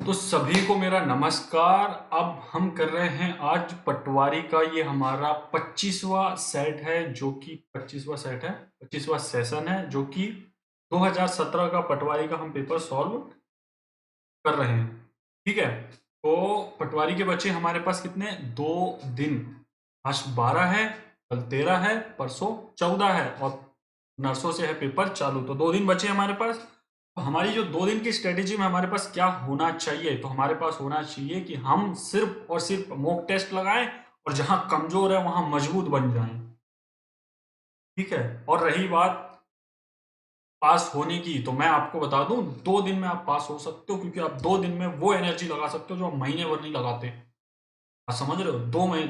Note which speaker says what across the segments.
Speaker 1: तो सभी को मेरा नमस्कार। अब हम कर रहे हैं आज पटवारी का ये हमारा 25वां सेट है, जो कि 25वां सेट है, 25वां सेशन है, जो कि 2017 का पटवारी का हम पेपर सॉल्व कर रहे हैं। ठीक है, तो पटवारी के बच्चे हमारे पास कितने, 2 दिन। आज 12 है, कल 13 है, परसों 14 है और नरसों से है पेपर चालू। तो 2 दिन बचे हमारे पास। तो हमारी जो 2 दिन की स्ट्रेटेजी में हमारे पास क्या होना चाहिए, तो हमारे पास होना चाहिए कि हम सिर्फ और सिर्फ मॉक टेस्ट लगाएं और जहां कमजोर है वहां मजबूत बन जाएं। ठीक है, और रही बात पास होने की, तो मैं आपको बता दूं 2 दिन में आप पास हो सकते हो, क्योंकि आप 2 दिन में वो एनर्जी लगा सकते हो जो आप महीने भर नहीं लगाते। आप समझ रहे हो,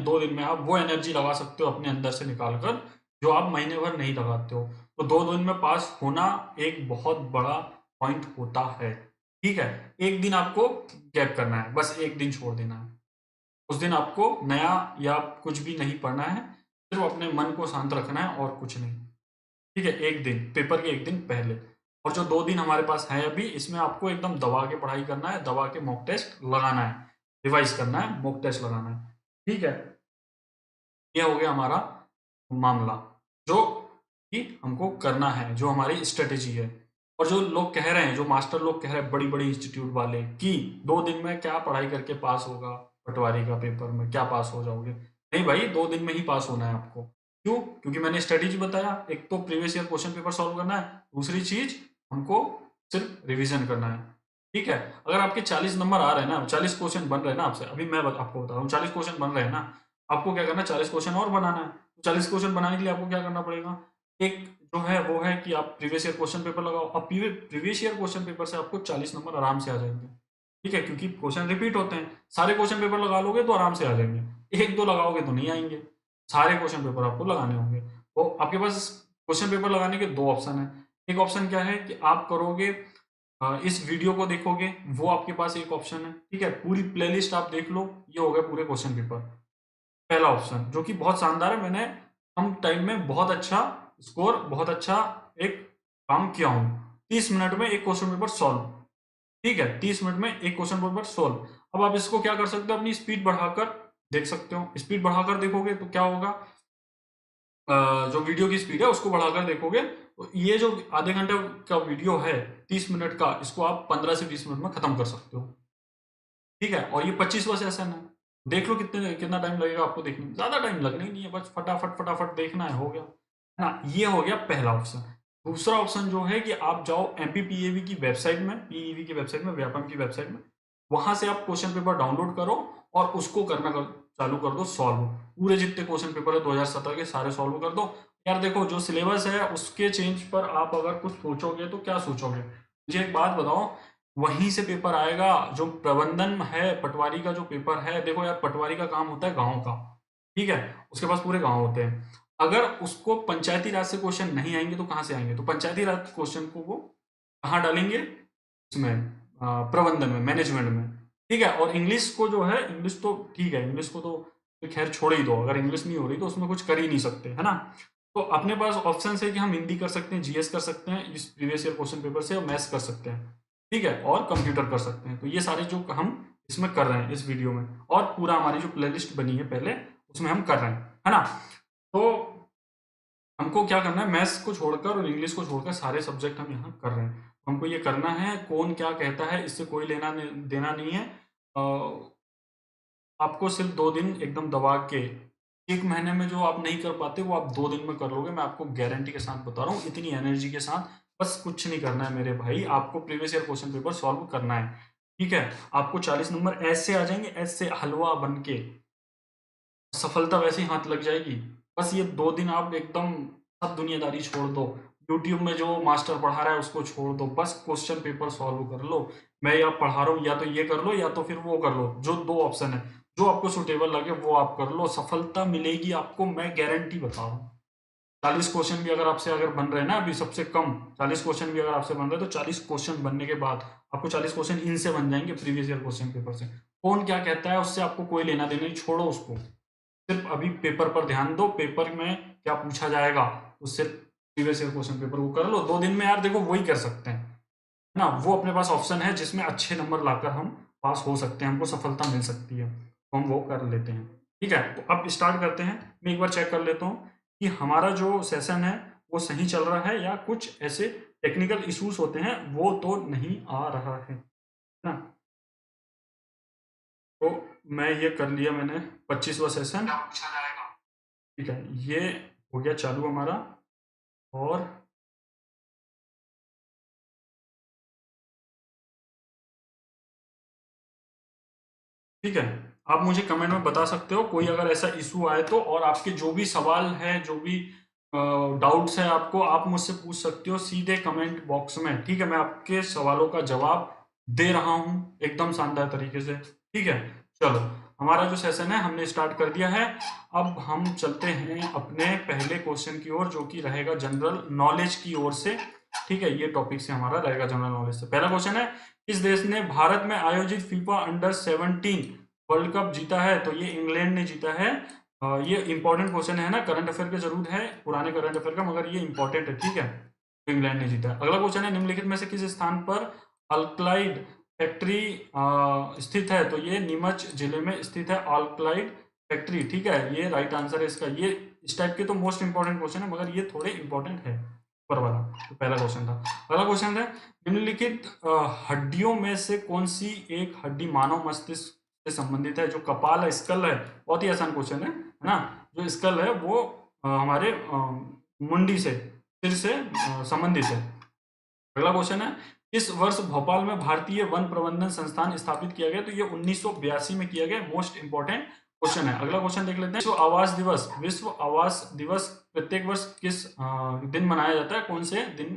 Speaker 1: 2 दिन में आप वो एनर्जी लगा सकते हो अपने अंदर से निकाल कर, जो आप महीने भर नहीं लगाते हो। तो 2 दिन में पास होना एक बहुत बड़ा पॉइंट होता है। ठीक है, एक दिन आपको गैप करना है, बस एक दिन छोड़ देना है। उस दिन आपको नया या कुछ भी नहीं पढ़ना है, सिर्फ अपने मन को शांत रखना है और कुछ नहीं। ठीक है, एक दिन पेपर के एक दिन पहले। और जो 2 दिन हमारे पास है अभी, इसमें आपको एकदम दबा के पढ़ाई करना है, दबा के मॉक टेस्ट लगाना है, रिवाइज करना है, मॉक टेस्ट लगाना है। ठीक है, ये हो गया हमारा मामला, जो कि हमको करना है, जो हमारी स्ट्रेटेजी है। और जो लोग कह रहे हैं, जो मास्टर लोग कह रहे हैं, बड़ी बड़ी इंस्टीट्यूट वाले, कि 2 दिन में क्या पढ़ाई करके पास होगा, पटवारी का पेपर में क्या पास हो जाओगे। नहीं भाई, 2 दिन में ही पास होना है आपको। क्यों? क्योंकि मैंने स्ट्रेटेजी बताया, एक तो previous year question paper solve करना है, दूसरी चीज हमको सिर्फ रिवीजन करना है। ठीक है, अगर आपके 40 नंबर आ रहे हैं ना, 40 क्वेश्चन बन रहे हैं ना आपसे, अभी मैं आपको बता रहा हूँ 40 क्वेश्चन बन रहे हैं ना, आपको क्या करना है, 40 क्वेश्चन और बनाना है। 40 क्वेश्चन बनाने के लिए आपको क्या करना पड़ेगा, एक जो है वो है कि आप प्रीवियस ईयर क्वेश्चन पेपर लगाओ। अब प्रीवियस ईयर क्वेश्चन पेपर से आपको 40 नंबर आराम से आ जाएंगे। ठीक है, क्योंकि क्वेश्चन रिपीट होते हैं। सारे क्वेश्चन पेपर लगा लोगे तो आराम से आ जाएंगे, एक दो लगाओगे तो नहीं आएंगे। सारे क्वेश्चन पेपर आपको लगाने होंगे। तो आपके पास क्वेश्चन पेपर लगाने के दो ऑप्शन है। एक ऑप्शन क्या है कि आप करोगे, इस वीडियो को देखोगे, वो आपके पास एक ऑप्शन है। ठीक है, पूरी प्लेलिस्ट आप देख लो, ये हो गया पूरे क्वेश्चन पेपर। पहला ऑप्शन जो कि बहुत शानदार है, मैंने कम टाइम में बहुत अच्छा स्कोर, बहुत अच्छा एक काम किया हूँ। 30 मिनट में एक क्वेश्चन पेपर सॉल्व। ठीक है, 30 मिनट में एक क्वेश्चन पेपर सोल्व। अब आप इसको क्या कर सकते हो, अपनी स्पीड बढ़ाकर देख सकते हो। स्पीड बढ़ाकर देखोगे तो क्या होगा, जो वीडियो की स्पीड है उसको बढ़ाकर देखोगे तो ये जो आधे घंटे का वीडियो है, 30 मिनट का, इसको आप 15 से 20 मिनट में खत्म कर सकते हो। ठीक है, और ये 25वां सेशन है। देख लो कितना टाइम लगेगा आपको देखने में, ज्यादा टाइम लगना ही नहीं है, बस फटाफट फटाफट देखना है, हो गया। हाँ, ये हो गया पहला ऑप्शन। दूसरा ऑप्शन जो है कि आप जाओ एमपीपीएवी की वेबसाइट में, पीईवी की वेबसाइट में, व्यापम की वेबसाइट में, वहां से आप क्वेश्चन पेपर डाउनलोड करो और उसको चालू कर दो सॉल्व। पूरे जितने क्वेश्चन पेपर है 2017 के सारे सॉल्व कर दो। यार देखो, जो सिलेबस है उसके चेंज पर आप अगर कुछ सोचोगे तो क्या सोचोगे, मुझे एक बात बताओ, वहीं से पेपर आएगा। जो प्रबंधन है, पटवारी का जो पेपर है, देखो यार, पटवारी का काम होता है गांव का। ठीक है, उसके पास पूरे गांव होते हैं। अगर उसको पंचायती राज से क्वेश्चन नहीं आएंगे तो कहाँ से आएंगे, तो पंचायती राज क्वेश्चन को वो कहाँ डालेंगे, इसमें प्रबंधन में, मैनेजमेंट में। ठीक है, और इंग्लिश को जो है, इंग्लिश तो ठीक है, इंग्लिश को तो खैर छोड़ ही दो, अगर इंग्लिश नहीं हो रही तो उसमें कुछ कर ही नहीं सकते, है ना। तो अपने पास ऑप्शन है कि हम हिंदी कर सकते हैं, जीएस कर सकते हैं इस प्रीवियस ईयर क्वेश्चन पेपर से, और मैथ्स कर सकते हैं। ठीक है, और कंप्यूटर कर सकते हैं। तो ये सारे जो हम इसमें कर रहे हैं इस वीडियो में, और पूरा हमारी जो प्लेलिस्ट बनी है पहले, उसमें हम कर रहे हैं, है ना। तो हमको क्या करना है, मैथ्स को छोड़कर और इंग्लिश को छोड़कर सारे सब्जेक्ट हम यहाँ कर रहे हैं। हमको ये करना है, कौन क्या कहता है इससे कोई लेना देना नहीं है। आपको सिर्फ 2 दिन एकदम दबा के, एक महीने में जो आप नहीं कर पाते वो आप 2 दिन में कर लोगे, मैं आपको गारंटी के साथ बता रहा हूँ, इतनी एनर्जी के साथ। बस कुछ नहीं करना है मेरे भाई, आपको previous year question paper solve करना है। ठीक है, आपको 40 नंबर ऐसे आ जाएंगे, ऐसे हलवा बन के, सफलता वैसे ही हाथ लग जाएगी। बस ये 2 दिन आप एकदम सब दुनियादारी छोड़ दो, यूट्यूब में जो मास्टर पढ़ा रहा है उसको छोड़ दो, बस क्वेश्चन पेपर सॉल्व कर लो। मैं या पढ़ा रहा हूँ, या तो ये कर लो या तो फिर वो कर लो, जो दो ऑप्शन है, जो आपको सुटेबल लगे वो आप कर लो, सफलता मिलेगी आपको, मैं गारंटी बता रहा हूँ। 40 क्वेश्चन भी अगर आपसे अगर बन रहे हैं ना, अभी सबसे कम 40 क्वेश्चन भी अगर आपसे बन रहे हैं, तो 40 क्वेश्चन बनने के बाद आपको 40 क्वेश्चन इनसे बन जाएंगे, प्रीवियस ईयर क्वेश्चन पेपर से। कौन क्या कहता है उससे आपको कोई लेना देना नहीं, छोड़ो उसको। सिर्फ अभी पेपर पर ध्यान दो, पेपर में क्या पूछा जाएगा, तो सिर्फ प्रीवियस ईयर क्वेश्चन पेपर को कर लो 2 दिन में। यार देखो, वही कर सकते हैं, है ना, वो अपने पास ऑप्शन है जिसमें अच्छे नंबर लाकर हम पास हो सकते हैं, हमको सफलता मिल सकती है, तो हम वो कर लेते हैं। ठीक है, तो अब स्टार्ट करते हैं। मैं एक बार चेक कर लेता हूँ कि हमारा जो सेशन है वो सही चल रहा है या कुछ ऐसे टेक्निकल इश्यूज होते हैं वो तो नहीं आ रहा है ना। तो मैं ये कर लिया मैंने 25वां सेशन। ठीक है, ये हो गया चालू हमारा। और ठीक है, आप मुझे कमेंट में बता सकते हो कोई अगर ऐसा इशू आए तो, और आपके जो भी सवाल है, जो भी डाउट्स है आपको, आप मुझसे पूछ सकते हो सीधे कमेंट बॉक्स में। ठीक है, मैं आपके सवालों का जवाब दे रहा हूँ एकदम शानदार तरीके से। ठीक है, चलो, हमारा जो सेशन है हमने स्टार्ट कर दिया है। अब हम चलते हैं अपने पहले क्वेश्चन की ओर, जो कि रहेगा जनरल नॉलेज की ओर से। ठीक है, ये टॉपिक से हमारा रहेगा जनरल नॉलेज से। पहला क्वेश्चन है, किस देश ने भारत में आयोजित फीफा अंडर 17 वर्ल्ड कप जीता है? तो ये इंग्लैंड ने जीता है। ये इंपॉर्टेंट क्वेश्चन है ना, करंट अफेयर का जरूर है, पुराने करंट अफेयर का, मगर ये इंपॉर्टेंट है। ठीक है, तो इंग्लैंड ने जीता है। अगला क्वेश्चन है, निम्नलिखित में से किस स्थान पर अल्कलाइड फैक्ट्री स्थित है? तो ये नीमच जिले में स्थित है अल्कलाइड फैक्ट्री। ठीक है, ये राइट आंसर है इसका। ये इस टाइप के तो मोस्ट इंपॉर्टेंट क्वेश्चन है, मगर ये थोड़े इंपॉर्टेंट है ऊपर वाला। तो पहला क्वेश्चन था। अगला क्वेश्चन है, निम्नलिखित हड्डियों में से कौन सी एक हड्डी मानव मस्तिष्क से संबंधित है? जो कपाल है, स्कल है, बहुत ही आसान क्वेश्चन है ना। जो स्कल है वो हमारे मुंडी से, सिर से संबंधित है। अगला क्वेश्चन है, किस वर्ष भोपाल में भारतीय वन प्रबंधन संस्थान स्थापित किया गया? तो ये 1982 में किया गया। मोस्ट इंपॉर्टेंट क्वेश्चन है। अगला क्वेश्चन देख लेते हैं, विश्व आवास दिवस। विश्व आवास दिवस प्रत्येक वर्ष किस दिन मनाया जाता है? कौन से दिन,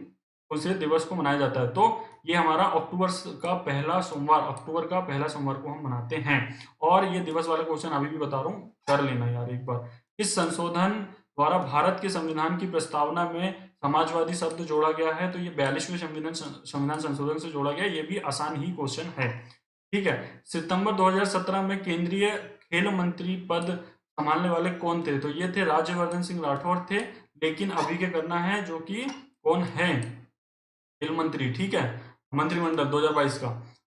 Speaker 1: कौन से दिवस को मनाया जाता है? तो ये हमारा अक्टूबर का पहला सोमवार को हम मनाते हैं। और ये दिवस वाला क्वेश्चन अभी भी बता रहा हूँ, कर लेना यार एक बार। इस संशोधन द्वारा भारत के संविधान की प्रस्तावना में समाजवादी शब्द जोड़ा गया है? तो ये 42वें संविधान संशोधन से जोड़ा गया। ये भी आसान ही क्वेश्चन है। ठीक है, सितंबर 2017 में केंद्रीय खेल मंत्री पद संभालने वाले कौन थे? तो ये थे राज्यवर्धन सिंह राठौर थे। लेकिन अभी क्या करना है, जो कि कौन है, खेल मंत्री। ठीक है, मंत्रिमंडल 2022 का।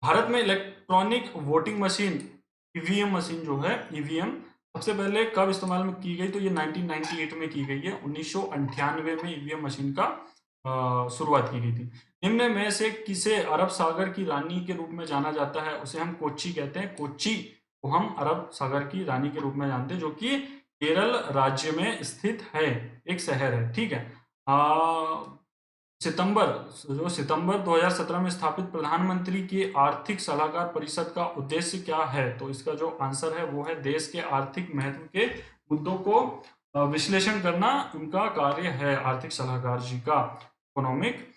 Speaker 1: भारत में electronic voting machine, EVM machine जो है, ईवीएम सबसे पहले कब इस्तेमाल में की गई? तो ये 1998 में की गई है। 1998 में ईवीएम मशीन का शुरुआत की गई थी। निम्न में से किसे अरब सागर की रानी के रूप में जाना जाता है? उसे हम कोच्चि कहते हैं। कोच्चि को हम अरब सागर की रानी के रूप में जानते हैं, जो कि केरल राज्य में स्थित है, एक शहर है। ठीक है, सितंबर 2017 में स्थापित प्रधानमंत्री की आर्थिक सलाहकार परिषद का उद्देश्य क्या है? तो इसका जो आंसर है वो है देश के आर्थिक महत्व के मुद्दों को विश्लेषण करना उनका कार्य है, आर्थिक सलाहकार जी का, इकोनॉमिक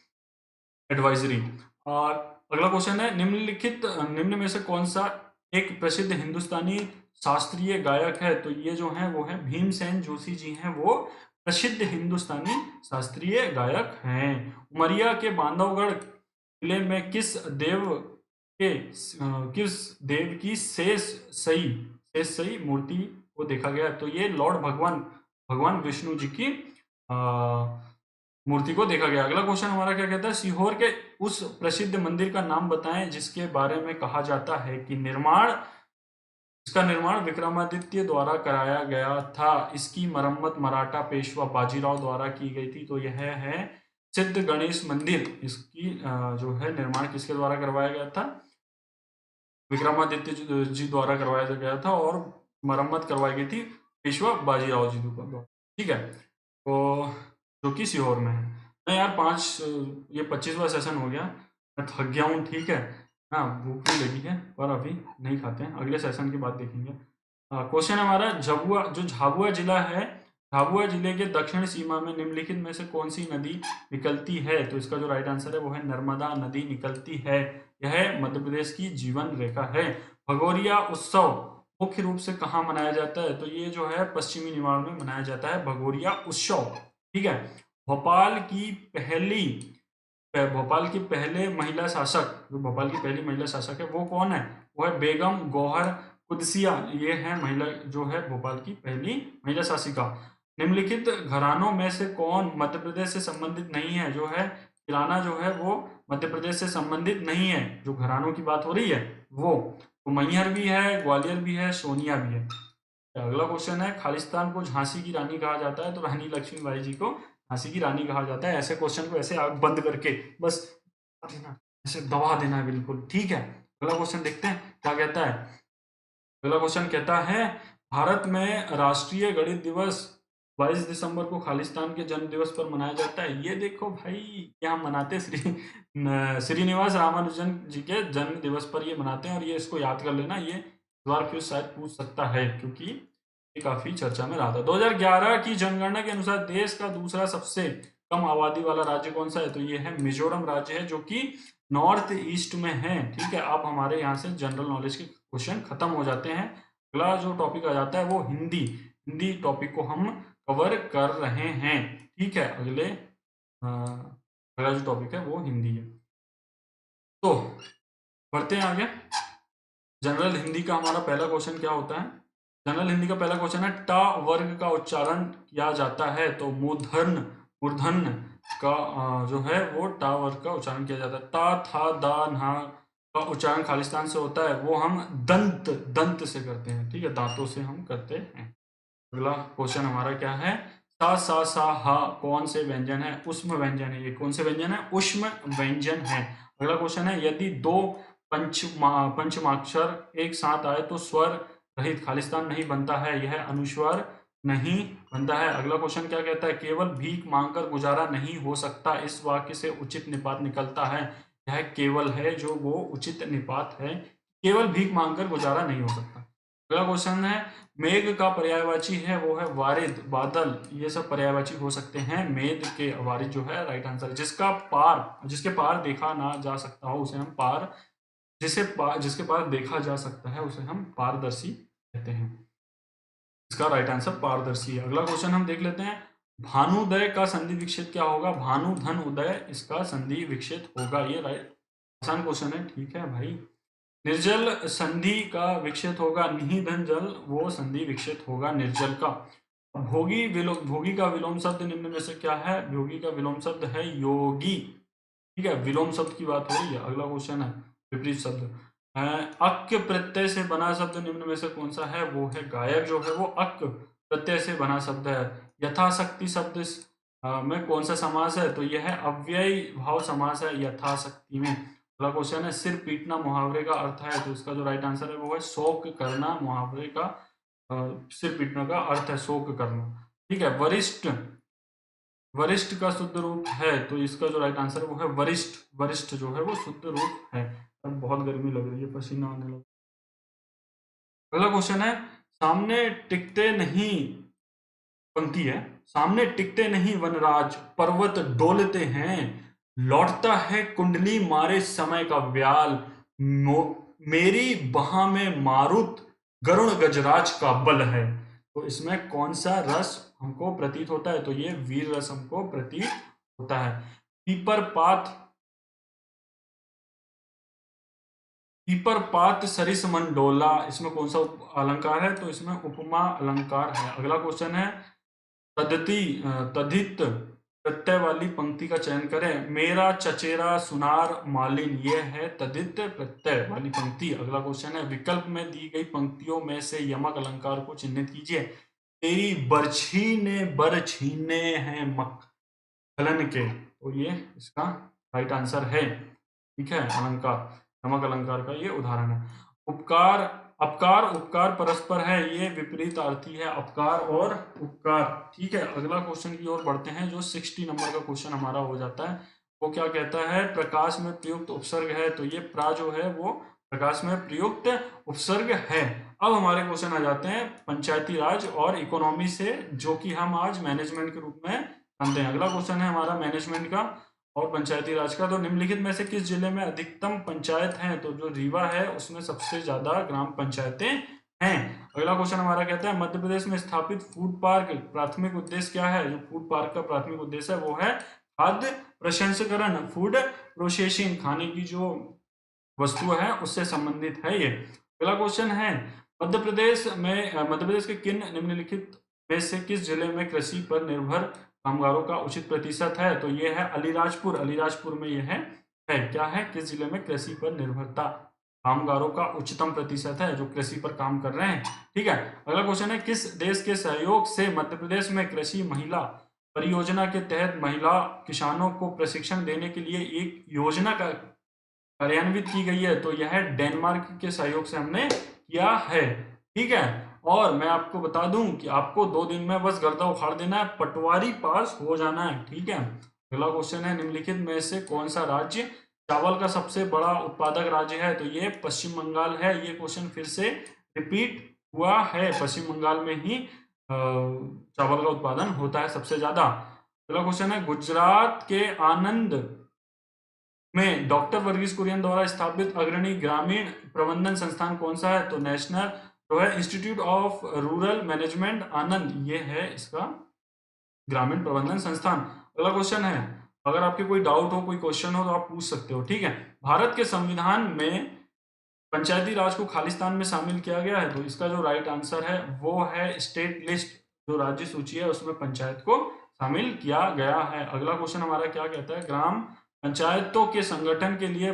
Speaker 1: एडवाइजरी। और अगला क्वेश्चन है, निम्न में से कौन सा एक प्रसिद्ध हिंदुस्तानी शास्त्रीय गायक है? तो ये जो है वो है भीमसेन जोशी जी हैं, वो प्रसिद्ध हिंदुस्तानी शास्त्रीय गायक हैं। उमरिया के बांधवगढ़ किले में किस देव की शेष सही मूर्ति को देखा गया? तो ये लॉर्ड भगवान विष्णु जी की मूर्ति को देखा गया। अगला क्वेश्चन हमारा क्या कहता है, सीहोर के उस प्रसिद्ध मंदिर का नाम बताएं जिसके बारे में कहा जाता है कि इसका निर्माण विक्रमादित्य द्वारा कराया गया था। इसकी मरम्मत मराठा पेशवा बाजीराव द्वारा की गई थी। तो यह है सिद्ध गणेश मंदिर। इसकी जो है निर्माण किसके द्वारा करवाया गया था? विक्रमादित्य जी द्वारा करवाया गया था, और मरम्मत करवाई गई थी पेशवा बाजीराव जी द्वारा। ठीक है, तो जो कि सीहोर में है। नहीं यार, ये 25वां सेशन हो गया, मैं थक गया हूँ। ठीक है, हाँ भूख भी लगी है, पर अभी नहीं खाते हैं, अगले सेशन के बाद देखेंगे। क्वेश्चन हमारा, झाबुआ जिला है, झाबुआ जिले के दक्षिण सीमा में निम्नलिखित में से कौन सी नदी निकलती है? तो इसका जो राइट आंसर है वो है नर्मदा नदी निकलती है। यह मध्य प्रदेश की जीवन रेखा है। भगोरिया उत्सव मुख्य रूप से कहाँ मनाया जाता है? तो ये जो है पश्चिमी निमाड़ में मनाया जाता है भगोरिया उत्सव। ठीक है, भोपाल की पहले महिला शासक, जो भोपाल की पहली महिला शासक है वो कौन है? वो है बेगम गौहर कुदसिया। ये है महिला, जो है भोपाल की पहली महिला शासिका। निम्नलिखित घरानों में से कौन मध्य प्रदेश से संबंधित नहीं है? जो है किराना जो है वो मध्य प्रदेश से संबंधित नहीं है। जो घरानों की बात हो रही है वो तो मैहर भी है, ग्वालियर भी है, सोनिया भी है। अगला क्वेश्चन है, खालिस्तान को झांसी की रानी कहा जाता है, तो रानी लक्ष्मीबाई जी को झांसी की रानी कहा जाता है। ऐसे क्वेश्चन को ऐसे आग बंद करके बस देना, ऐसे दबा देना है बिल्कुल, ठीक है। अगला क्वेश्चन देखते हैं क्या कहता है। अगला क्वेश्चन कहता है, भारत में राष्ट्रीय गणित दिवस 22 दिसंबर को खालिस्तान के जन्म दिवस पर मनाया जाता है। ये देखो भाई, ये हम मनाते हैं श्रीनिवास रामानुजन जी के जन्म दिवस पर ये मनाते हैं, और ये इसको याद कर लेना, ये सवाल फिर शायद पूछ सकता है क्योंकि ये काफी चर्चा में रहा था। 2011 की जनगणना के अनुसार देश का दूसरा सबसे कम आबादी वाला राज्य कौन सा है, तो ये है मिजोरम राज्य है, जो कि नॉर्थ ईस्ट में है, ठीक है। अब हमारे यहाँ से जनरल नॉलेज के क्वेश्चन खत्म हो जाते हैं। अगला जो टॉपिक आ जाता है वो हिंदी। हिंदी टॉपिक को हम कवर कर रहे हैं, ठीक है। अगला जो टॉपिक है वो हिंदी है, तो बढ़ते हैं आगे। जनरल हिंदी का हमारा पहला क्वेश्चन क्या होता है। जनरल हिंदी का पहला क्वेश्चन है, टा वर्ग का उच्चारण किया जाता है, तो मूर्धन मूर्धन का जो है वो टा वर्ग का उच्चारण किया जाता है। ता था दा ना का उच्चारण खालिस्तान से होता है, वो हम दंत दंत से करते हैं, ठीक है, दांतों से हम करते हैं। अगला क्वेश्चन हमारा क्या है, सा हा कौन से व्यंजन है, उष्म व्यंजन है। ये कौन से व्यंजन है, उष्म व्यंजन है। अगला क्वेश्चन है, यदि दो पंचमाक्षर एक साथ आए तो स्वर रहित खालिस्तान नहीं बनता है, यह अनुस्वर नहीं बनता है। अगला क्वेश्चन क्या कहता है, केवल भीख मांगकर गुजारा नहीं हो सकता, इस वाक्य से उचित निपात निकलता है। यह केवल है जो वो उचित निपात है, केवल भीख मांगकर गुजारा नहीं हो सकता। अगला क्वेश्चन है, मेघ का पर्यायवाची है वो है वारिद, बादल, ये सब पर्यायवाची हो सकते हैं। मेघ के वारिद जो है राइट आंसर। जिसके पार देखा ना जा सकता हो उसे हम पार, जिसके पार देखा जा सकता है उसे हम पारदर्शी कहते हैं। इसका राइट आंसर पारदर्शी है। अगला क्वेश्चन हम देख लेते हैं, भानुदय का संधि विच्छेद क्या होगा, भानु धन उदय, इसका संधि विच्छेद होगा। ये राइट आसान क्वेश्चन है, ठीक है भाई। निर्जल संधि का विक्षेप होगा, निहि धन जल, वो संधि विक्षेप होगा निर्जल का। भोगी का विलोम शब्द निम्न में से क्या है, भोगी का विलोम शब्द है योगी, ठीक है, विलोम शब्द की बात हो रही है। अगला क्वेश्चन है, विपरीत शब्द, अक्य प्रत्यय से बना शब्द निम्न में से कौन सा है, वो है गायक, जो है वो अक्य प्रत्यय से बना शब्द है। यथाशक्ति शब्द में कौन सा समास है, तो यह है अव्ययी भाव समास है यथाशक्ति में। अगला क्वेश्चन है, सिर पीटना मुहावरे का अर्थ है, तो इसका जो राइट आंसर है वो है शोक करना, मुहावरे का सिर पीटने का अर्थ है शोक करना, ठीक है। वरिष्ठ, वरिष्ठ का शुद्ध रूप है, तो इसका जो राइट आंसर है वो है वरिष्ठ, वरिष्ठ जो है वो शुद्ध रूप है। अब बहुत गर्मी लग रही है, पसीना आने लगा। अगला क्वेश्चन है, सामने टिकते नहीं, पंक्ति है, सामने टिकते नहीं वनराज, पर्वत डोलते हैं, लौटता है कुंडली मारे समय का व्याल, मेरी बाह में मारुत गरुण गजराज का बल है। तो इसमें कौन सा रस हमको प्रतीत होता है, तो ये वीर रस हमको प्रतीत होता है। पीपर पात, पीपर पात सरिस मंडोला, इसमें कौन सा अलंकार है, तो इसमें उपमा अलंकार है। अगला क्वेश्चन है, तदिति तदित प्रत्यय वाली पंक्ति का चयन करें, मेरा चचेरा सुनार मालिन, ये है तदित प्रत्यय वाली पंक्ति। अगला क्वेश्चन है, विकल्प में दी गई पंक्तियों में से यमक अलंकार को चिन्हित कीजिए। तेरी बरछी ने बर छीने हैं मखलन के, तो ये इसका राइट आंसर है, ठीक है। अलंकार, यमक अलंकार का ये उदाहरण है। उपकार, अपकार उपकार परस्पर है, ये विपरीत अर्थी है अपकार और उपकार, ठीक है। अगला क्वेश्चन की ओर बढ़ते हैं, जो 60 नंबर का क्वेश्चन हमारा हो जाता है। वो क्या कहता है, प्रकाश में प्रयुक्त उपसर्ग है, तो ये प्रा जो है वो प्रकाश में प्रयुक्त उपसर्ग है। अब हमारे क्वेश्चन आ जाते हैं पंचायती राज और इकोनॉमी से, जो कि हम आज मैनेजमेंट के रूप में जानते हैं। अगला क्वेश्चन है हमारा मैनेजमेंट का और पंचायती राज का, तो निम्नलिखित में से किस जिले में अधिकतम पंचायत हैं, तो जो रीवा है उसमें सबसे ज्यादा ग्राम पंचायतें हैं। अगला क्वेश्चन हमारा कहता है, मध्य प्रदेश में स्थापित फूड पार्क प्राथमिक उद्देश्य क्या है, जो फूड पार्क का प्राथमिक उद्देश्य है वो है खाद्य प्रसंस्करण, फूड प्रोसेसिंग, खाने की जो वस्तु है उससे संबंधित है ये। अगला क्वेश्चन है, मध्य प्रदेश के किन निम्नलिखित में से किस जिले में कृषि पर निर्भर कामगारों का उचित प्रतिशत है, तो ये है अलीराजपुर। अलीराजपुर में यह है क्या है, किस जिले में कृषि पर निर्भरता कामगारों का उच्चतम प्रतिशत है जो कृषि पर काम कर रहे हैं। ठीक है, अगला क्वेश्चन है, किस देश के सहयोग से मध्य प्रदेश में कृषि महिला परियोजना के तहत महिला किसानों को प्रशिक्षण देने के लिए एक योजना का कार्यान्वित की गई है? तो यह डेनमार्क के सहयोग से हमने किया है। ठीक है, और मैं आपको बता दूं कि आपको 2 दिन में बस गर्दा उखाड़ देना है, पटवारी पास हो जाना है। ठीक है, अगला क्वेश्चन है, निम्नलिखित में से कौन सा राज्य चावल का सबसे बड़ा उत्पादक राज्य है? तो ये पश्चिम बंगाल है। ये क्वेश्चन फिर से रिपीट हुआ है, पश्चिम बंगाल में ही चावल का उत्पादन होता है सबसे ज्यादा। अगला क्वेश्चन है, गुजरात के आनंद में डॉक्टर वर्गीस कुरियन द्वारा स्थापित अग्रणी ग्रामीण प्रबंधन संस्थान कौन सा है? तो नेशनल जो है इंस्टीट्यूट ऑफ रूरल मैनेजमेंट आनंद, ये है इसका ग्रामीण प्रबंधन संस्थान। अगला क्वेश्चन है, अगर आपके कोई डाउट हो, कोई क्वेश्चन हो तो आप पूछ सकते हो। ठीक है, भारत के संविधान में पंचायती राज को खालिस्तान में शामिल किया गया है? तो इसका जो राइट आंसर है वो है स्टेट लिस्ट, जो राज्य सूची है उसमें पंचायत को शामिल किया गया है। अगला क्वेश्चन हमारा क्या कहता है, ग्राम पंचायतों के संगठन के लिए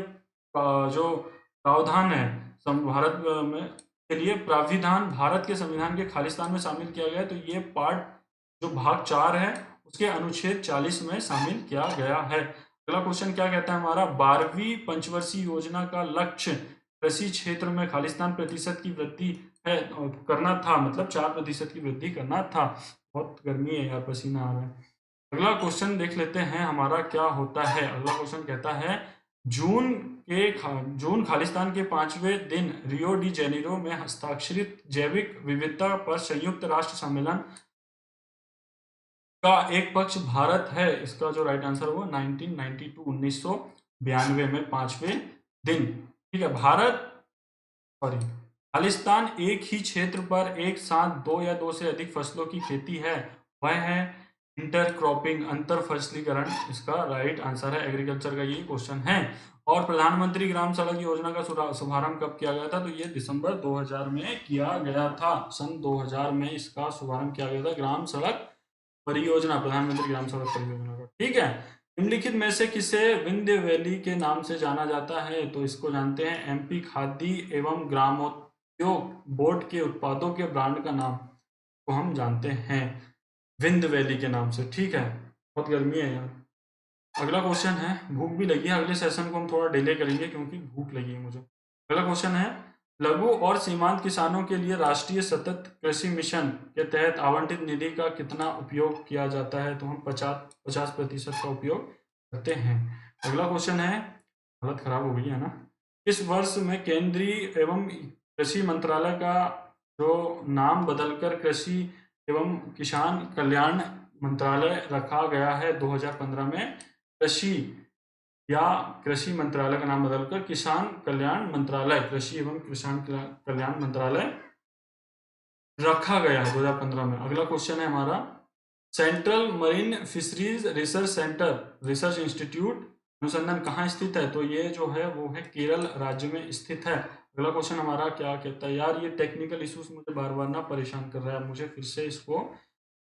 Speaker 1: जो प्रावधान है भारत में के लिए प्राविधान भारत के संविधान के खालिस्तान में शामिल किया गया है। तो ये पार्ट जो भाग 4 है उसके अनुच्छेद 40 में शामिल किया गया है। अगला क्वेश्चन क्या कहता है हमारा, 12वीं पंचवर्षीय योजना का लक्ष्य कृषि क्षेत्र में खालिस्तान प्रतिशत की वृद्धि है करना था, मतलब 4% की वृद्धि करना था। बहुत गर्मी है यार, पसीना आ रहा है। अगला क्वेश्चन देख लेते हैं हमारा क्या होता है। अगला क्वेश्चन कहता है, जून खालिस्तान के 5वें दिन रियो डी जेनेरो में हस्ताक्षरित जैविक विविधता पर संयुक्त राष्ट्र सम्मेलन का एक पक्ष भारत है। इसका जो राइट आंसर हुआ 1992 में 5वें दिन। ठीक है, खालिस्तान एक ही क्षेत्र पर एक साथ 2 या 2 से अधिक फसलों की खेती है, वह है इंटरक्रॉपिंग, अंतर फसलीकरण इसका राइट आंसर है। एग्रीकल्चर का ये क्वेश्चन है। और प्रधानमंत्री ग्राम सड़क योजना का शुभारंभ कब किया गया था? तो ये दिसंबर 2000 में किया गया था। सन 2000 में इसका शुभारंभ किया गया था, ग्राम सड़क परियोजना, प्रधानमंत्री ग्राम सड़क परियोजना का। ठीक है, निम्नलिखित में से किसे विंध्य वैली के नाम से जाना जाता है? तो इसको जानते हैं एमपी खादी एवं ग्रामोद्योग बोर्ड के उत्पादों के ब्रांड का नाम को हम जानते हैं विंध्य वैली के नाम से। ठीक है, बहुत गर्मी है यार। अगला क्वेश्चन है, भूख भी लगी है, अगले सेशन को हम थोड़ा डिले करेंगे क्योंकि भूख लगी है मुझे। अगला क्वेश्चन है, लघु और सीमांत किसानों के लिए राष्ट्रीय सतत कृषि मिशन के तहत आवंटित निधि का कितना उपयोग किया जाता है? तो हम 50% का उपयोग करते हैं। अगला क्वेश्चन है, हालत खराब हो गई है ना, इस वर्ष में केंद्रीय एवं कृषि मंत्रालय का जो नाम बदलकर कृषि एवं किसान कल्याण मंत्रालय रखा गया है 2015 में, कृषि या कृषि मंत्रालय का नाम बदलकर किसान कल्याण मंत्रालय, कृषि एवं किसान कल्याण मंत्रालय रखा गया है 2015 में। अगला क्वेश्चन है हमारा, central marine fisheries research centre research institute अनुसंधान कहाँ स्थित है? तो ये जो है वो है केरल राज्य में स्थित है। अगला क्वेश्चन हमारा क्या कहता है, यार ये टेक्निकल इश्यूज मुझे बार बार ना परेशान कर रहा है, मुझे फिर से इसको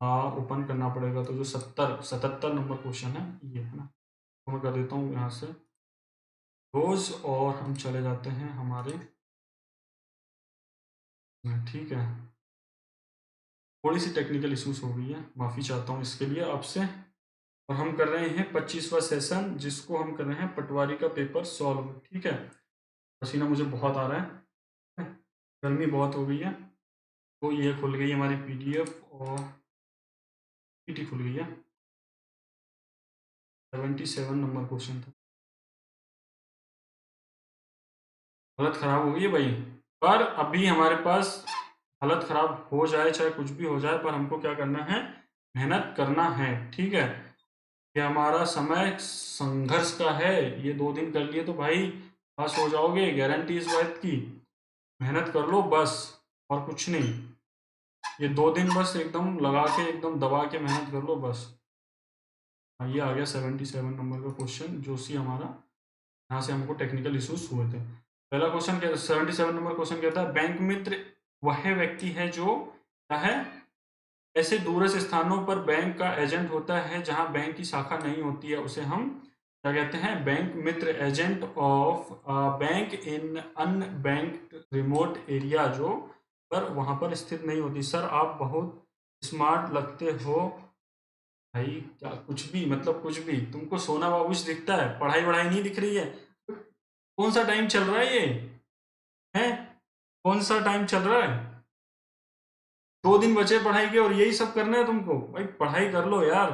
Speaker 1: ओपन करना पड़ेगा। तो जो 77 नंबर क्वेश्चन है ये है ना, तो मैं कर देता हूँ यहाँ से रोज और हम चले जाते हैं हमारे। ठीक है, थोड़ी सी टेक्निकल इश्यूज हो गई है, माफ़ी चाहता हूँ इसके लिए आपसे। और हम कर रहे हैं 25वां सेशन, जिसको हम कर रहे हैं पटवारी का पेपर सॉल्व। ठीक है, पसीना मुझे बहुत आ रहा है, गर्मी बहुत हो गई है। तो ये खुल गई हमारी पीडीएफ और पीटी खुल गई है। 77 नंबर क्वेश्चन था, हालत ख़राब हो गई है भाई। पर अभी हमारे पास हालत ख़राब हो जाए चाहे कुछ भी हो जाए, पर हमको क्या करना है, मेहनत करना है। ठीक है, ये हमारा समय संघर्ष का है, ये 2 दिन कर लिए तो भाई पास हो जाओगे, गारंटी इस बात की। मेहनत कर लो बस, और कुछ नहीं। ये 2 दिन बस एकदम लगा के एकदम दबा के मेहनत कर लो बस। ये आ गया 77 नंबर का क्वेश्चन, जो सी हमारा यहाँ से हमको टेक्निकल इश्यूज हुए थे। पहला क्वेश्चन क्या, 77 नंबर क्वेश्चन कहता है, बैंक मित्र वह व्यक्ति है जो क्या है, ऐसे दूरस्थ स्थानों पर बैंक का एजेंट होता है जहां बैंक की शाखा नहीं होती है, उसे हम क्या कहते हैं, bank Mitra, agent of bank in unbanked remote area, जो पर वहां पर स्थित नहीं होती। सर आप बहुत स्मार्ट लगते हो भाई, क्या कुछ भी मतलब कुछ भी, तुमको सोना बाबूश दिखता है, पढ़ाई वढ़ाई नहीं दिख रही है? कौन सा टाइम चल रहा है ये? है कौन सा टाइम चल रहा है? 2 दिन बचे पढ़ाई के और यही सब करना है तुमको? भाई पढ़ाई कर लो यार,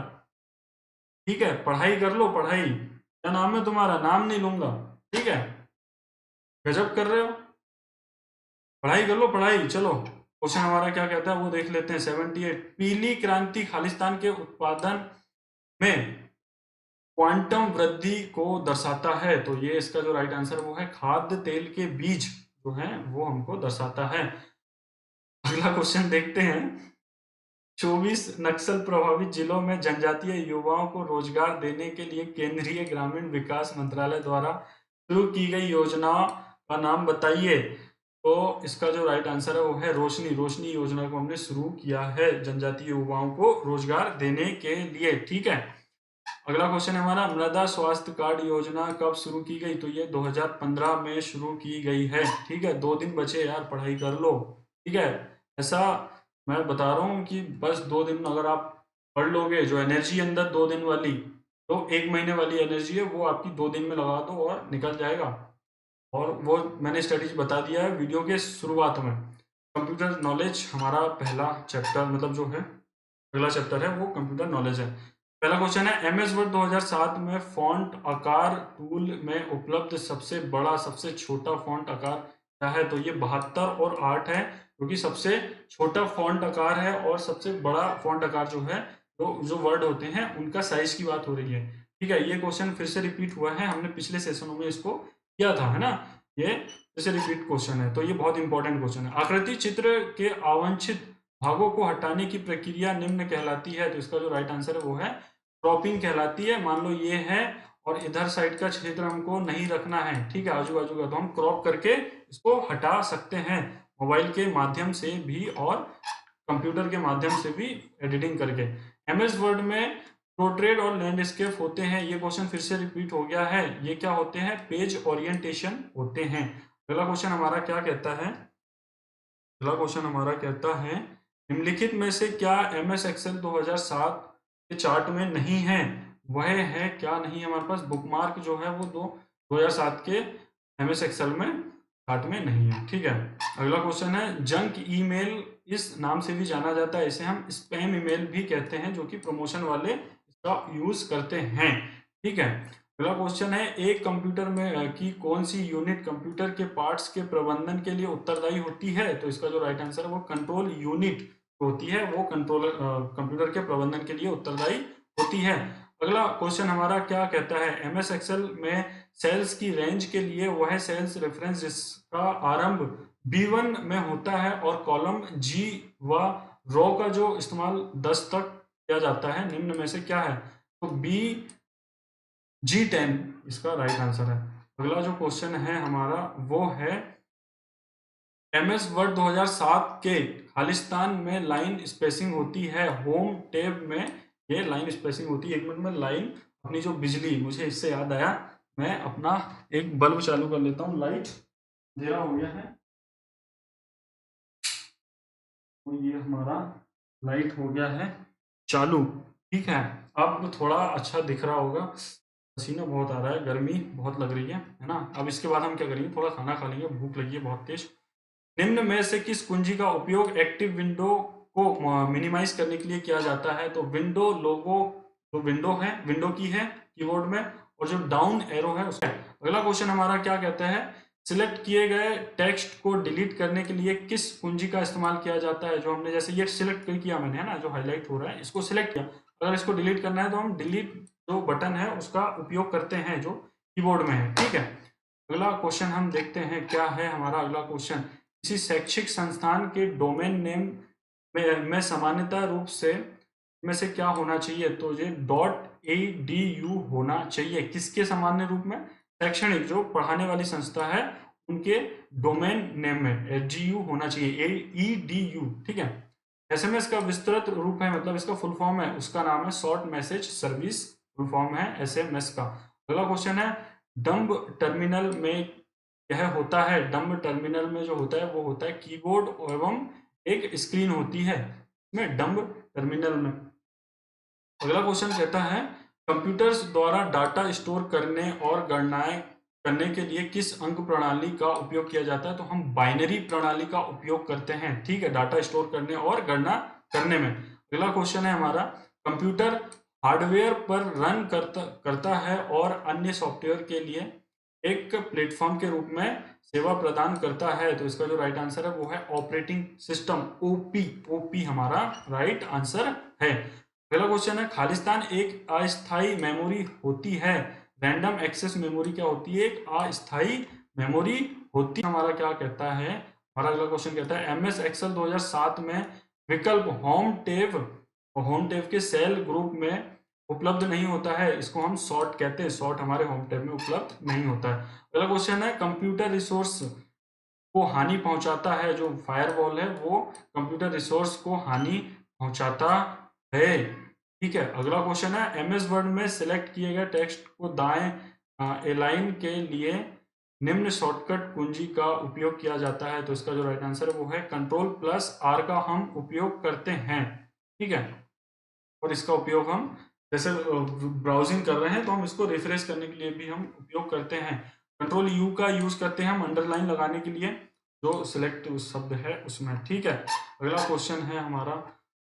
Speaker 1: ठीक है, पढ़ाई कर लो, पढ़ाई। क्या नाम है तुम्हारा? नाम नहीं लूंगा, ठीक है। गजब कर रहे हो, पढ़ाई कर लो, पढ़ाई। चलो क्वेश्चन हमारा क्या कहता है वो देख लेते हैं। 78, पीली क्रांति खालिस्तान के उत्पादन में क्वांटम वृद्धि को दर्शाता है। तो ये इसका जो राइट आंसर वो है खाद्य तेल के बीज जो है वो हमको दर्शाता है। अगला क्वेश्चन देखते हैं। 24 नक्सल प्रभावित जिलों में जनजातीय युवाओं को रोजगार देने के लिए केंद्रीय ग्रामीण विकास मंत्रालय द्वारा शुरू की गई योजना का नाम बताइए। तो इसका जो राइट आंसर है वो है रोशनी। रोशनी योजना को हमने शुरू किया है जनजातीय युवाओं को रोजगार देने के लिए, ठीक है। अगला क्वेश्चन है हमारा, मृदा स्वास्थ्य कार्ड योजना कब शुरू की गई? तो ये 2015 में शुरू की गई है, ठीक है। 2 दिन बचे यार, पढ़ाई कर लो, ठीक है। ऐसा मैं बता रहा हूँ कि बस 2 दिन अगर आप पढ़ लोगे, जो एनर्जी अंदर 2 दिन वाली, तो 1 महीने वाली एनर्जी है वो आपकी 2 दिन में लगा दो और निकल जाएगा। और वो मैंने स्टडीज बता दिया है वीडियो के शुरुआत में। कंप्यूटर नॉलेज हमारा पहला चैप्टर, मतलब जो है अगला चैप्टर है वो कंप्यूटर नॉलेज है। पहला क्वेश्चन है, एम एस वर्ड 2007 में फॉन्ट आकार टूल में उपलब्ध सबसे बड़ा सबसे छोटा फॉन्ट आकार क्या है? तो ये 72 और 8 है, क्योंकि सबसे छोटा फॉन्ट आकार है और सबसे बड़ा फॉन्ट आकार जो है, तो जो वर्ड होते हैं उनका साइज की बात हो रही है, ठीक है। ये क्वेश्चन फिर से रिपीट हुआ है, हमने पिछले सेशनों में इसको किया था, है ना। ये फिर से रिपीट क्वेश्चन है, तो ये बहुत इंपॉर्टेंट क्वेश्चन है। आकृति चित्र के अवांछित भागों को हटाने की प्रक्रिया निम्न कहलाती है। तो इसका जो राइट आंसर है वो है क्रॉपिंग कहलाती है। मान लो ये है और इधर साइड का क्षेत्र हमको नहीं रखना है, ठीक है, आजू बाजू का, तो हम क्रॉप करके इसको हटा सकते हैं मोबाइल के माध्यम से भी और कंप्यूटर के माध्यम से भी एडिटिंग करके। एमएस वर्ड में पोर्ट्रेट और लैंडस्केप होते हैं। ये क्वेश्चन फिर से रिपीट हो गया है। ये क्या होते हैं? पेज ओरिएंटेशन होते हैं। अगला क्वेश्चन हमारा क्या कहता है? अगला क्वेश्चन हमारा कहता है, निम्नलिखित में से क्या एम एस एक्सेल 2007 के चार्ट में नहीं है? वह है क्या नहीं है हमारे पास? बुकमार्क जो है वो 2007 के एम एस एक्सेल में चार्ट में नहीं है, ठीक है। अगला क्वेश्चन है, जंक ईमेल इस नाम से भी जाना जाता है, इसे हम स्पैम ईमेल भी कहते हैं, जो कि प्रमोशन वाले इसका यूज करते हैं, ठीक है। अगला क्वेश्चन है, एक कंप्यूटर में की कौन सी यूनिट कंप्यूटर के पार्ट्स के प्रबंधन के लिए उत्तरदायी होती है? तो इसका जो राइट आंसर है वो कंट्रोल यूनिट होती है, वो कंट्रोलर कंप्यूटर के प्रबंधन के लिए उत्तरदायी होती है। अगला क्वेश्चन हमारा क्या कहता है, एम एस एक्सेल में सेल्स की रेंज के लिए वह सेल्स रेफरेंस जिसका आरंभ B1 में होता है और कॉलम G व रो का जो इस्तेमाल 10 तक किया जाता है, निम्न में से क्या है? तो G10 इसका राइट आंसर है। अगला जो क्वेश्चन है हमारा वो है, एम एस वर्ड 2007 के खालिस्तान में लाइन स्पेसिंग होती है, होम टैब में ये लाइन स्पेसिंग होती है। 1 मिनट में लाइन अपनी जो बिजली, मुझे इससे याद आया, मैं अपना एक बल्ब चालू कर लेता हूँ, लाइट अंधेरा हो गया है, तो ये हमारा लाइट हो गया है चालू, ठीक है। अब थोड़ा अच्छा दिख रहा होगा, पसीना बहुत आ रहा है, गर्मी बहुत लग रही है ना। अब इसके बाद हम क्या करेंगे, थोड़ा खाना खा लेंगे, भूख लगी है बहुत तेज। निम्न में से किस कुंजी का उपयोग एक्टिव विंडो को मिनिमाइज करने के लिए किया जाता है? तो विंडो लोगो, जो विंडो है, विंडो की है कीबोर्ड में, और जो डाउन एरो है उसका। अगला क्वेश्चन हमारा क्या कहता है, सिलेक्ट किए गए टेक्स्ट को डिलीट करने के लिए किस कुंजी का इस्तेमाल किया जाता है? जो हमने जैसे ये सिलेक्ट किया मैंने, है ना, जो हाईलाइट हो रहा है इसको सिलेक्ट किया, अगर इसको डिलीट करना है तो हम डिलीट जो बटन है उसका उपयोग करते हैं जो कीबोर्ड में है, ठीक है। अगला क्वेश्चन हम देखते हैं क्या है हमारा अगला क्वेश्चन, किसी शैक्षिक संस्थान के डोमेन नेम में सामान्यतः रूप से क्या होना चाहिए? तो ये .edu होना चाहिए। किसके सामान्य रूप में? शैक्षणिक जो पढ़ाने वाली संस्था है उनके डोमेन नेम में एडीयू होना चाहिए, EDU, ठीक है। एसएमएस का विस्तृत रूप है, मतलब इसका फुल फॉर्म है, उसका नाम है short message service, full form है एसएमएस का। अगला क्वेश्चन है, डम्ब टर्मिनल में यह होता है। डम्ब टर्मिनल में जो होता है वो होता है कीबोर्ड एवं एक स्क्रीन होती है इसमें डम्ब टर्मिनल में। अगला क्वेश्चन कहता है, कंप्यूटर्स द्वारा डाटा स्टोर करने और गणनाएं करने के लिए किस अंक प्रणाली का उपयोग किया जाता है? तो हम बाइनरी प्रणाली का उपयोग करते हैं, ठीक है, डाटा स्टोर करने और गणना करने में। अगला क्वेश्चन है हमारा, कंप्यूटर हार्डवेयर पर रन करता है और अन्य सॉफ्टवेयर के लिए एक प्लेटफॉर्म के रूप में सेवा प्रदान करता है। तो इसका जो राइट आंसर है वो है ऑपरेटिंग सिस्टम, ओपी। ओपी हमारा राइट आंसर है। अगला क्वेश्चन है, खालिस्तान एक अस्थायी मेमोरी होती है। रैंडम एक्सेस मेमोरी क्या होती है? एक अस्थायी मेमोरी होती है। हमारा क्या कहता है, हमारा अगला क्वेश्चन कहता है, एमएस एक्सेल 2007 में विकल्प होम टेब के सेल ग्रुप में उपलब्ध नहीं होता है, इसको हम सॉर्ट कहते हैं। सॉर्ट हमारे होम टेब में उपलब्ध नहीं होता है। अगला क्वेश्चन है, कंप्यूटर रिसोर्स को हानि पहुंचाता है, जो फायरवॉल है वो कंप्यूटर रिसोर्स को हानि पहुंचाता है, ठीक है। अगला क्वेश्चन है, एमएस वर्ड में सिलेक्ट किए गए टेक्स्ट को दाएं एलाइन के लिए निम्न शॉर्टकट कुंजी का उपयोग किया जाता है। तो इसका जो राइट आंसर है वो है कंट्रोल प्लस आर का हम उपयोग करते हैं, ठीक है। और इसका उपयोग हम जैसे ब्राउजिंग कर रहे हैं तो हम इसको रिफ्रेश करने के लिए भी हम उपयोग करते हैं। कंट्रोल यू का यूज करते हैं हम अंडरलाइन लगाने के लिए, जो सिलेक्ट शब्द है उसमें, ठीक है। अगला क्वेश्चन है हमारा,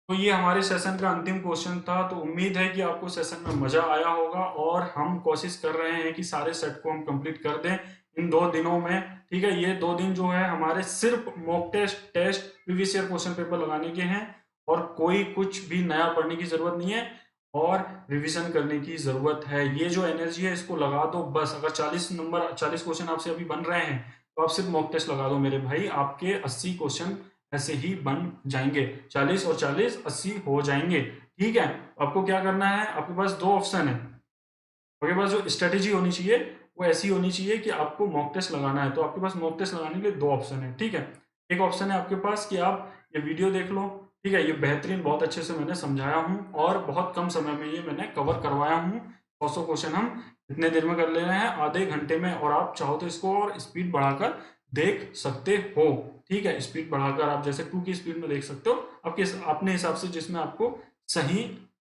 Speaker 1: तो ये हमारे सेशन का अंतिम क्वेश्चन था। तो उम्मीद है कि आपको सेशन में मजा आया होगा और हम कोशिश कर रहे हैं कि सारे सेट को हम कंप्लीट कर दें इन 2 दिनों में, ठीक है। ये 2 दिन जो है हमारे सिर्फ mock test previous year question paper लगाने के हैं और कोई कुछ भी नया पढ़ने की जरूरत नहीं है और रिवीजन करने की जरूरत है। ये जो एनर्जी है इसको लगा दो बस। अगर 40 क्वेश्चन आपसे अभी बन रहे हैं तो आप सिर्फ मॉक टेस्ट लगा दो मेरे भाई, आपके 80 क्वेश्चन ऐसे ही बन जाएंगे। 40 और 40 80 हो जाएंगे, ठीक है। आपको क्या करना है, आपके पास 2 ऑप्शन है। आपके पास जो स्ट्रेटेजी होनी चाहिए वो ऐसी होनी चाहिए कि आपको मॉक टेस्ट लगाना है। तो आपके पास मॉक टेस्ट लगाने के लिए 2 ऑप्शन है, ठीक है। एक ऑप्शन है आपके पास कि आप ये वीडियो देख लो, ठीक है, ये बेहतरीन बहुत अच्छे से मैंने समझाया हूँ और बहुत कम समय में ये मैंने कवर करवाया हूँ। 100 क्वेश्चन हम इतने देर में कर ले रहे हैं, आधे घंटे में, और आप चाहो तो इसको और स्पीड बढ़ाकर देख सकते हो, ठीक है। स्पीड बढ़ाकर आप जैसे 2 की स्पीड में देख सकते हो, आपके अपने हिसाब से जिसमें आपको सही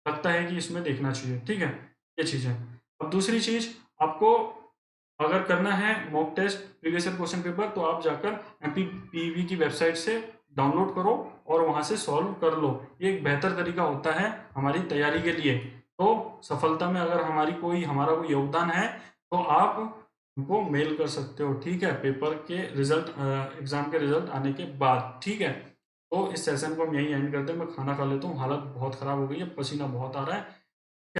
Speaker 1: लगता है कि इसमें देखना चाहिए, ठीक है। ये चीज़ है। अब दूसरी चीज, आपको अगर करना है mock test previous year question paper तो आप जाकर एमपीपीवी की वेबसाइट से डाउनलोड करो और वहां से सॉल्व कर लो। ये एक बेहतर तरीका होता है हमारी तैयारी के लिए। तो सफलता में अगर हमारा कोई योगदान है तो आप हमको मेल कर सकते हो, ठीक है, पेपर के रिजल्ट एग्जाम के रिजल्ट आने के बाद, ठीक है। तो इस सेशन को हम यहीं एंड करते हैं। मैं खाना खा लेता हूँ, हालत बहुत खराब हो गई है, पसीना बहुत आ रहा है।